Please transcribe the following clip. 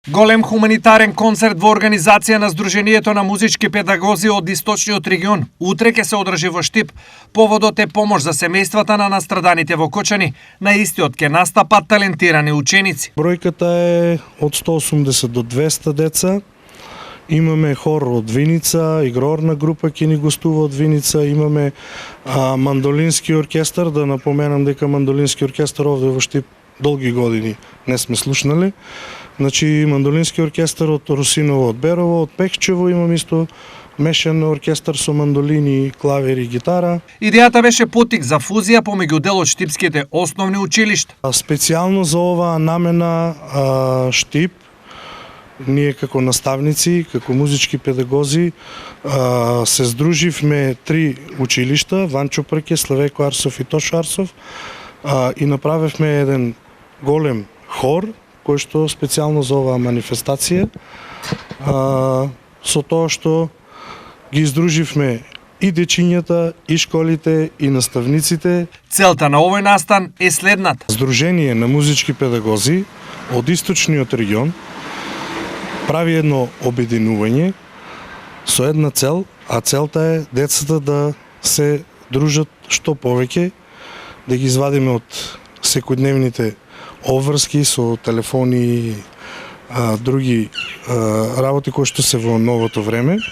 Голем хуманитарен концерт во организација на Сдруженијето на музички педагози од Источниот регион утре ќе се одржи во Штип. Поводот е помош за семејствата на настраданите во Кочани. На истиот ќе настапат талентирани ученици. Бројката е од 180 до 200 деца. Имаме хор од Виница, игрорна група ќе ни гостува од Виница, имаме мандолински оркестар, да напоменам дека мандолински оркестар овде во Штип долги години не сме слушнали. Значи, мандолински оркестар од Русиново, од Берово, од Пекчево, имам исто мешан оркестар со мандолини, клавери и гитара. Идејата беше потик за фузија помеѓу дел од штипските основни училишта. Специјално за оваа намена Штип, ние како наставници, како музички педагози, се здруживме три училишта, Ванчо Прке, Славеко Арсов и Тошо Арсов, и направивме еден голем хор, кој што специјално за оваа манифестација, со тоа што ги издруживме и дечињата, и школите, и наставниците. Целта на овој настан е следната. Сдружение на музички педагози од Источниот регион прави едно обединување со една цел, а целта е децата да се дружат што повеќе, да ги извадиме од секојдневните обврски со телефони и други работи кои што се во новото време.